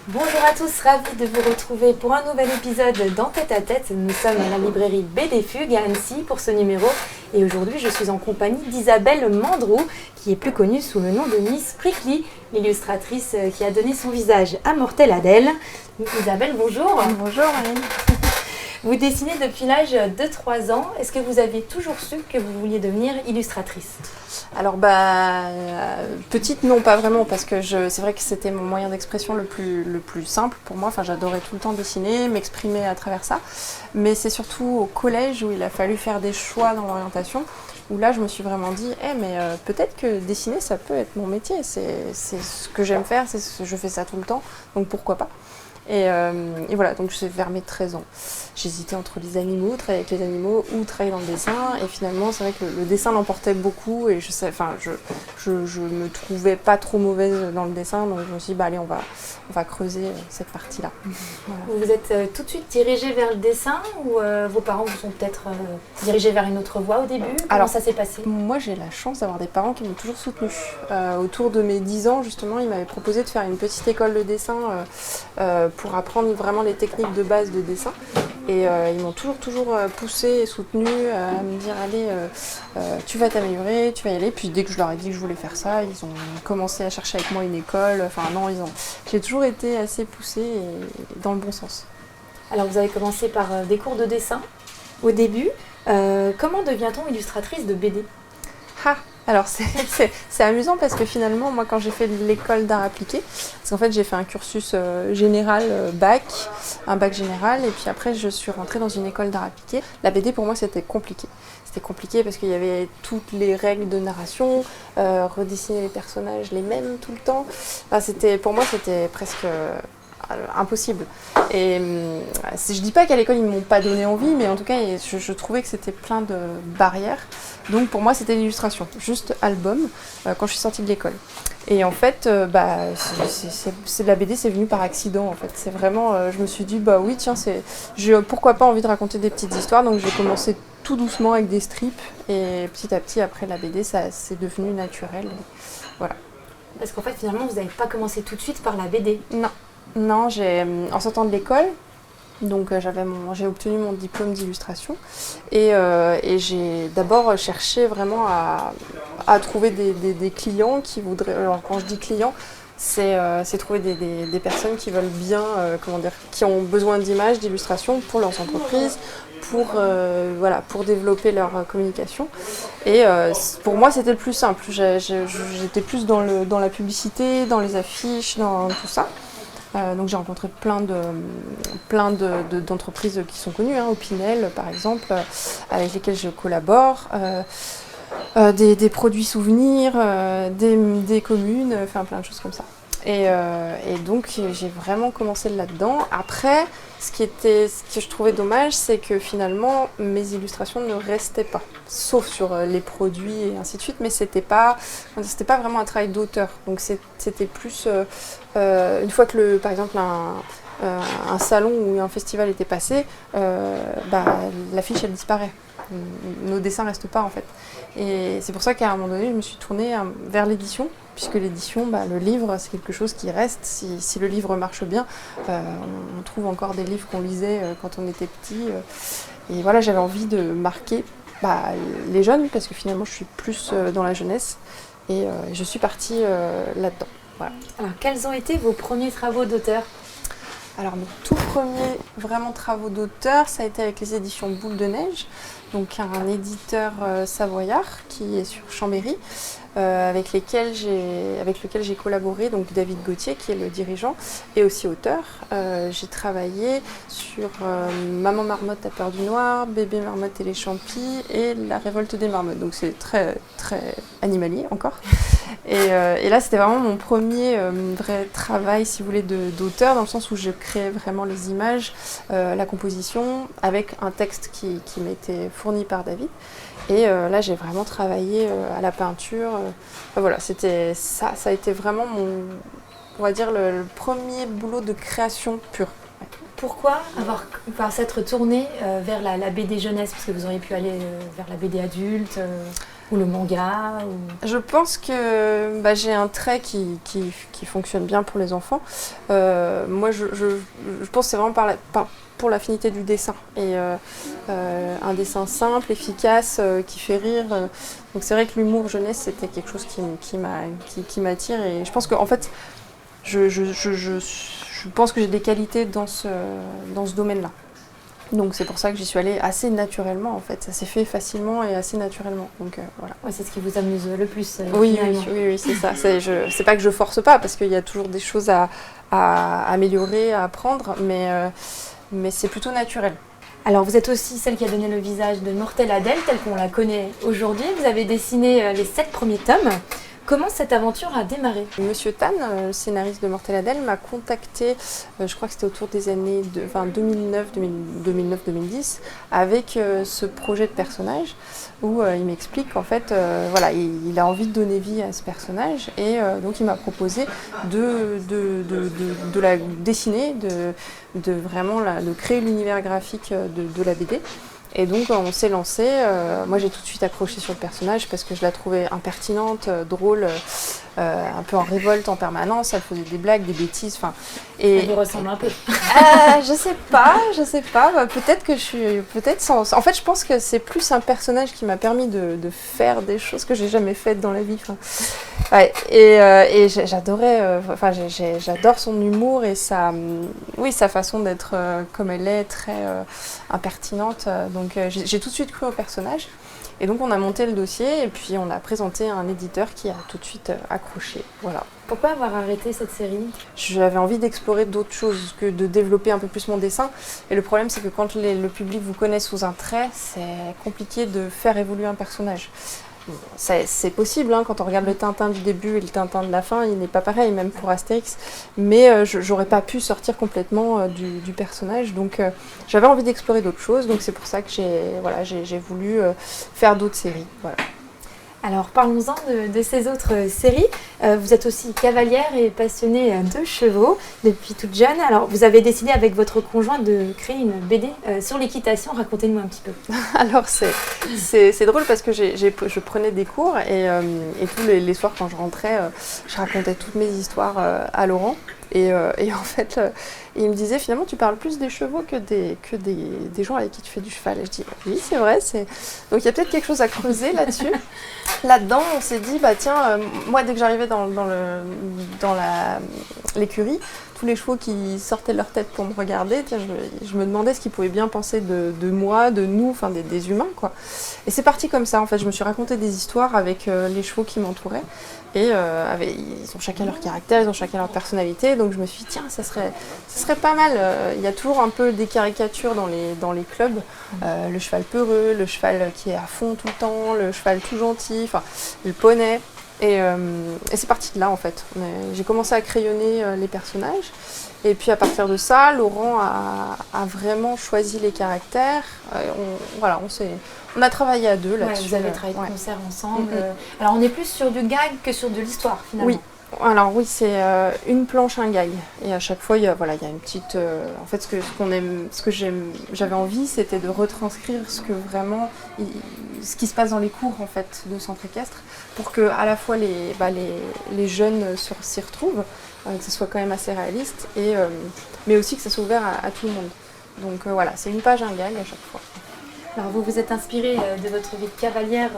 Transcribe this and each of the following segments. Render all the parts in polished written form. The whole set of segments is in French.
Bonjour à tous, ravie de vous retrouver pour un nouvel épisode dans Tête à Tête. Nous sommes à la librairie BD Fugue à Annecy pour ce numéro et aujourd'hui je suis en compagnie d'Isabelle Mandrou qui est plus connue sous le nom de Miss Prickly, l'illustratrice qui a donné son visage à Mortel Adèle. Isabelle, bonjour. Bonjour Marine. Vous dessinez depuis l'âge de 3 ans. Est-ce que vous aviez toujours su que vous vouliez devenir illustratrice ? Alors petite non pas vraiment parce que c'est vrai que c'était mon moyen d'expression le plus simple pour moi. Enfin j'adorais tout le temps dessiner, m'exprimer à travers ça. Mais c'est surtout au collège où il a fallu faire des choix dans l'orientation où là je me suis vraiment dit peut-être que dessiner ça peut être mon métier. C'est ce que j'aime faire, je fais ça tout le temps donc pourquoi pas. Et voilà, donc c'est vers mes 13 ans. J'hésitais entre les animaux, travailler avec les animaux ou travailler dans le dessin. Et finalement, c'est vrai que le dessin l'emportait beaucoup et je me trouvais pas trop mauvaise dans le dessin. Donc je me suis dit, allez, on va creuser cette partie-là. Voilà. Vous vous êtes tout de suite dirigée vers le dessin ou vos parents vous ont peut-être dirigés vers une autre voie au début ? Comment ça s'est passé ? Moi, j'ai la chance d'avoir des parents qui m'ont toujours soutenue. Autour de mes 10 ans, justement, ils m'avaient proposé de faire une petite école de dessin pour apprendre vraiment les techniques de base de dessin. Et ils m'ont toujours poussée et soutenue à me dire allez, tu vas t'améliorer, tu vas y aller. Puis dès que je leur ai dit que je voulais faire ça, ils ont commencé à chercher avec moi une école. Enfin non, j'ai toujours été assez poussée et dans le bon sens. Alors vous avez commencé par des cours de dessin au début. Comment devient-on illustratrice de BD ? Alors c'est amusant parce que finalement, moi quand j'ai fait l'école d'art appliqué, parce qu'en fait j'ai fait un cursus général, un bac général, et puis après je suis rentrée dans une école d'art appliqué. La BD pour moi c'était compliqué. C'était compliqué parce qu'il y avait toutes les règles de narration, redessiner les personnages les mêmes tout le temps. Enfin, pour moi c'était presque impossible. Et je dis pas qu'à l'école ils m'ont pas donné envie, mais en tout cas je trouvais que c'était plein de barrières. Donc pour moi c'était l'illustration, juste album, quand je suis sortie de l'école. Et en fait, c'est de la BD, c'est venu par accident en fait. C'est vraiment, je me suis dit oui tiens, j'ai pourquoi pas envie de raconter des petites histoires, donc j'ai commencé tout doucement avec des strips et petit à petit après la BD c'est devenu naturel. Et voilà. Parce qu'en fait finalement vous n'avez pas commencé tout de suite par la BD. Non, en sortant de l'école, donc j'ai obtenu mon diplôme d'illustration et j'ai d'abord cherché vraiment à trouver des clients qui voudraient. Alors quand je dis clients, c'est trouver des personnes qui veulent bien, qui ont besoin d'images, d'illustrations pour leurs entreprises, pour développer leur communication. Et pour moi c'était le plus simple. J'étais plus dans la publicité, dans les affiches, dans tout ça. Donc j'ai rencontré plein d'entreprises qui sont connues, Opinel par exemple, avec lesquelles je collabore, des produits souvenirs, des communes, enfin plein de choses comme ça. Et donc j'ai vraiment commencé là-dedans. Après, ce que je trouvais dommage, c'est que finalement mes illustrations ne restaient pas, sauf sur les produits et ainsi de suite, mais c'était pas vraiment un travail d'auteur. Donc c'était plus une fois que par exemple un salon ou un festival était passé, l'affiche elle disparaît. Nos dessins restent pas en fait. Et c'est pour ça qu'à un moment donné, je me suis tournée vers l'édition, puisque l'édition, le livre, c'est quelque chose qui reste. Si le livre marche bien, on trouve encore des livres qu'on lisait quand on était petit. Et voilà, j'avais envie de marquer les jeunes, parce que finalement, je suis plus dans la jeunesse. Et je suis partie là-dedans. Voilà. Alors, quels ont été vos premiers travaux d'auteur ? Alors, mes tout premiers vraiment travaux d'auteur, ça a été avec les éditions Boule de Neige, donc un éditeur savoyard qui est sur Chambéry, avec lequel j'ai collaboré, donc David Gauthier qui est le dirigeant et aussi auteur. J'ai travaillé sur Maman Marmotte a peur du noir, Bébé Marmotte et les champis et La révolte des marmottes, donc c'est très très animalier encore. Et là c'était vraiment mon premier vrai travail, si vous voulez, d'auteur, dans le sens où je créais vraiment les images, la composition, avec un texte qui m'était fourni par David. Et là j'ai vraiment travaillé à la peinture. Voilà, c'était ça a été vraiment on va dire le premier boulot de création pure. Pourquoi s'être tourné vers la BD jeunesse ? Parce que vous auriez pu aller vers la BD adulte. ou le manga Je pense que j'ai un trait qui fonctionne bien pour les enfants. Moi, je pense que c'est vraiment pour l'affinité du dessin. Et un dessin simple, efficace, qui fait rire. Donc c'est vrai que l'humour jeunesse, c'était quelque chose qui m'attire. Et je pense qu'en fait, je pense que j'ai des qualités dans ce domaine-là. Donc c'est pour ça que j'y suis allée assez naturellement en fait. Ça s'est fait facilement et assez naturellement. Donc voilà. Ouais, c'est ce qui vous amuse le plus Oui, finalement. oui, c'est ça. C'est pas que je force pas parce qu'il y a toujours des choses à améliorer, à apprendre, mais c'est plutôt naturel. Alors vous êtes aussi celle qui a donné le visage de Mortelle Adèle telle qu'on la connaît aujourd'hui. Vous avez dessiné les 7 premiers tomes. Comment cette aventure a démarré ? Monsieur Tan, le scénariste de Mortelle Adèle, m'a contacté, je crois que c'était autour des années 2009-2010, avec ce projet de personnage où il m'explique qu'en fait, il a envie de donner vie à ce personnage et donc il m'a proposé de la dessiner, de créer l'univers graphique de la BD. Et donc on s'est lancé, moi j'ai tout de suite accroché sur le personnage parce que je la trouvais impertinente, drôle, un peu en révolte en permanence, elle faisait des blagues, des bêtises, Elle vous ressemble un peu. Je sais pas, peut-être que en fait je pense que c'est plus un personnage qui m'a permis de faire des choses que j'ai jamais faites dans la vie. Ouais, et j'adore son humour et sa façon d'être comme elle est, très impertinente. Donc j'ai tout de suite cru au personnage. Et donc on a monté le dossier et puis on a présenté à un éditeur qui a tout de suite accroché. Voilà. Pourquoi avoir arrêté cette série ? J'avais envie d'explorer d'autres choses, que de développer un peu plus mon dessin. Et le problème, c'est que quand le public vous connaît sous un trait, c'est compliqué de faire évoluer un personnage. C'est possible, hein, quand on regarde le Tintin du début et le Tintin de la fin, il n'est pas pareil, même pour Astérix. Mais j'aurais pas pu sortir complètement du personnage. Donc j'avais envie d'explorer d'autres choses. Donc c'est pour ça que j'ai voulu faire d'autres séries. Voilà. Alors parlons-en de ces autres séries. Vous êtes aussi cavalière et passionnée de chevaux depuis toute jeune. Alors vous avez décidé avec votre conjoint de créer une BD sur l'équitation. Racontez-nous un petit peu. Alors c'est drôle parce que je prenais des cours et tous les soirs quand je rentrais, je racontais toutes mes histoires à Laurent. Et en fait, il me disait finalement tu parles plus des chevaux que des gens avec qui tu fais du cheval. Et je dis oui c'est vrai. Donc il y a peut-être quelque chose à creuser là-dessus. Là-dedans on s'est dit tiens moi dès que j'arrivais dans l'écurie, tous les chevaux qui sortaient de leur tête pour me regarder, je me demandais ce qu'ils pouvaient bien penser de moi, de nous, enfin des humains quoi. Et c'est parti comme ça en fait. Je me suis raconté des histoires avec les chevaux qui m'entouraient. Et ils ont chacun leur caractère, ils ont chacun leur personnalité, donc je me suis dit tiens ça serait pas mal. Il y a toujours un peu des caricatures dans les clubs, le cheval peureux, le cheval qui est à fond tout le temps, le cheval tout gentil, le poney. Et c'est parti de là en fait. J'ai commencé à crayonner les personnages. Et puis à partir de ça, Laurent a vraiment choisi les caractères. On a travaillé à deux là-dessus. Vous avez travaillé de concert ensemble. Alors on est plus sur du gag que sur de l'histoire finalement. Oui. Alors oui, c'est une planche, un gag. Et à chaque fois, il y a une petite... en fait, j'avais envie, c'était de retranscrire ce qui se passe dans les cours en fait, de centre équestre, pour que à la fois les jeunes s'y retrouvent, que ce soit quand même assez réaliste, mais aussi que ça soit ouvert à tout le monde. Donc voilà, c'est une page, un gag à chaque fois. Alors vous vous êtes inspirée de votre vie de cavalière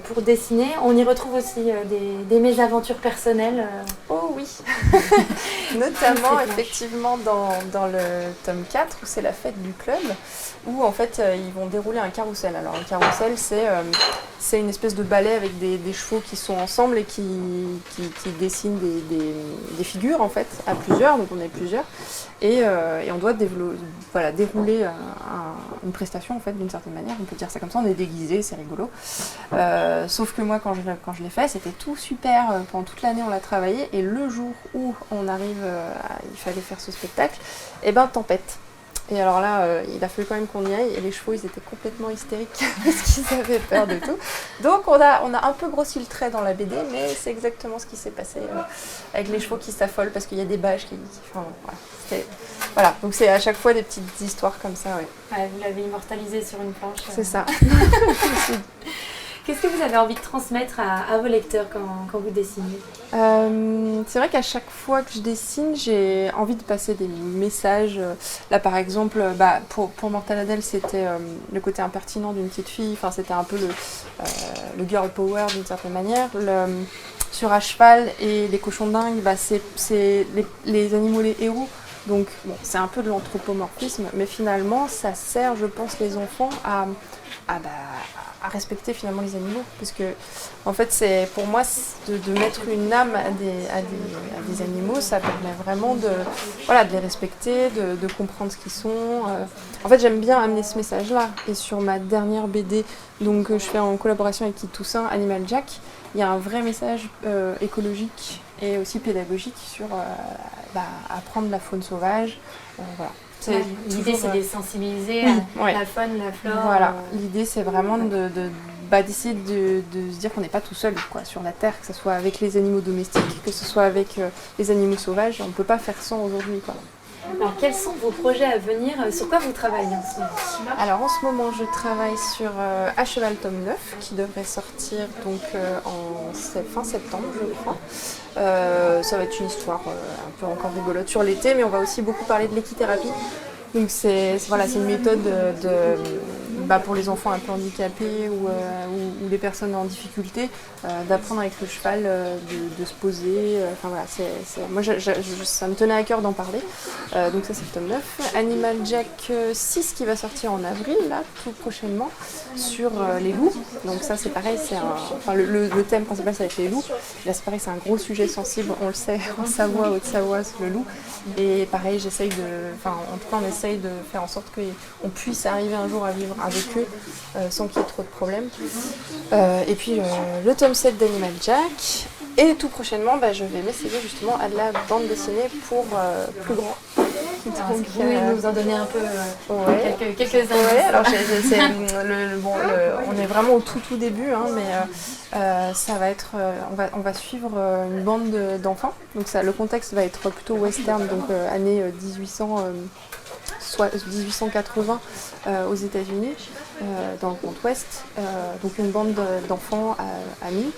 pour dessiner. On y retrouve aussi des mésaventures personnelles. Oh oui. Notamment effectivement dans le tome 4 où c'est la fête du club, où en fait ils vont dérouler un carrousel. Alors un carrousel c'est une espèce de ballet avec des chevaux qui sont ensemble et qui dessinent des figures en fait à plusieurs, donc on est plusieurs et on doit dérouler une prestation en fait d'une certaine manière, on peut dire ça comme ça, on est déguisé, c'est rigolo. Sauf que moi quand je l'ai fait c'était tout super, pendant toute l'année on l'a travaillé et le jour où on arrive, il fallait faire ce spectacle, et tempête. Et alors là, il a fallu quand même qu'on y aille et les chevaux ils étaient complètement hystériques parce qu'ils avaient peur de tout. Donc on a un peu grossi le trait dans la BD, mais c'est exactement ce qui s'est passé avec les chevaux qui s'affolent parce qu'il y a des bâches qui voilà, donc c'est à chaque fois des petites histoires comme ça. Ouais. Vous l'avez immortalisé sur une planche. C'est ça. Qu'est-ce que vous avez envie de transmettre à vos lecteurs quand vous dessinez? C'est vrai qu'à chaque fois que je dessine, j'ai envie de passer des messages. Là, par exemple, pour Mortadelle, c'était le côté impertinent d'une petite fille. Enfin, c'était un peu le girl power d'une certaine manière. Sur À cheval et les cochons dingues, c'est les animaux, les héros. Donc, bon, c'est un peu de l'anthropomorphisme, mais finalement, ça sert, je pense, les enfants à respecter finalement les animaux. Parce que, en fait, c'est pour moi, de mettre une âme à des animaux, ça permet vraiment de les respecter, de comprendre ce qu'ils sont. En fait, j'aime bien amener ce message-là. Et sur ma dernière BD, donc, je fais en collaboration avec Kit Toussaint, Animal Jack, il y a un vrai message écologique et aussi pédagogique sur apprendre la faune sauvage. Voilà. L'idée, c'est de les sensibiliser à la faune, la flore. Voilà. L'idée, c'est vraiment d'essayer de se dire qu'on n'est pas tout seul sur la Terre, que ce soit avec les animaux domestiques, que ce soit avec les animaux sauvages. On ne peut pas faire sans aujourd'hui. Alors, quels sont vos projets à venir? Sur quoi vous travaillez en ce moment? Alors, en ce moment, je travaille sur À cheval tome 9, qui devrait sortir donc, fin septembre, je crois. Ça va être une histoire un peu encore rigolote sur l'été, mais on va aussi beaucoup parler de l'équithérapie. Donc, c'est une méthode pour les enfants un peu handicapés ou les personnes en difficulté, d'apprendre avec le cheval, de se poser. Moi, ça me tenait à cœur d'en parler. Donc ça, c'est le tome 9. Animal Jack 6 qui va sortir en avril, là, tout prochainement, sur les loups. Donc ça, c'est pareil, le thème principal, ça va être les loups. Là, c'est pareil, c'est un gros sujet sensible, on le sait, en Savoie, Haute-Savoie, c'est le loup. Et pareil, en tout cas, on essaye de faire en sorte qu'on puisse arriver un jour à vivre avec eux sans qu'il y ait trop de problèmes. Et puis le tome 7 d'Animal Jack. Et tout prochainement, je vais m'essayer justement à de la bande dessinée pour plus grand. Donc, vous pouvez nous en donner un peu quelques indices. Alors on est vraiment au tout début, mais ça va être, on va suivre une bande d'enfants. Donc le contexte va être plutôt western, donc années 1880 aux États-Unis, dans le Comte-Ouest. Donc une bande d'enfants amis.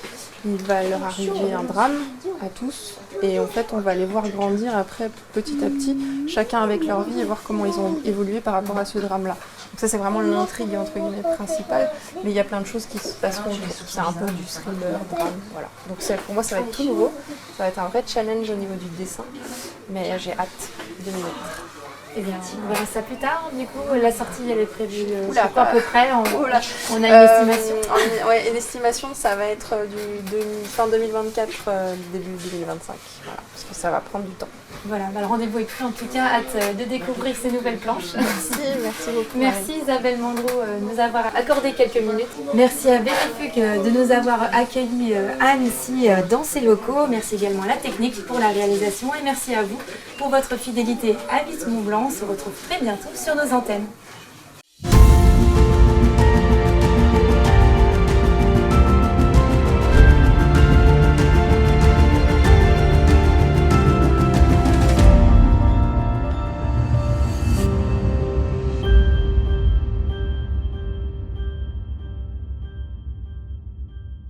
Il va leur arriver un drame à tous, et en fait on va les voir grandir après petit à petit, chacun avec leur vie, et voir comment ils ont évolué par rapport à ce drame-là. Donc ça, c'est vraiment l'intrigue entre guillemets principale, mais il y a plein de choses qui se passeront. C'est un peu du thriller, drame, voilà. Donc pour moi, ça va être tout nouveau, ça va être un vrai challenge au niveau du dessin, mais j'ai hâte de m'y mettre. Eh bien, on verra ça plus tard. Du coup, la sortie, elle est prévue sur quoi à peu près? On a une estimation. L'estimation, ça va être fin 2024, début 2025. Voilà, parce que ça va prendre du temps. Voilà, le rendez-vous est pris. En tout cas, hâte de découvrir ces nouvelles planches. Merci beaucoup. Merci Isabelle Mandreau de nous avoir accordé quelques minutes. Merci à BDFUG de nous avoir accueillis à Annecy dans ses locaux. Merci également à la technique pour la réalisation, et merci à vous pour votre fidélité à Vite Mont Blanc. On se retrouve très bientôt sur nos antennes.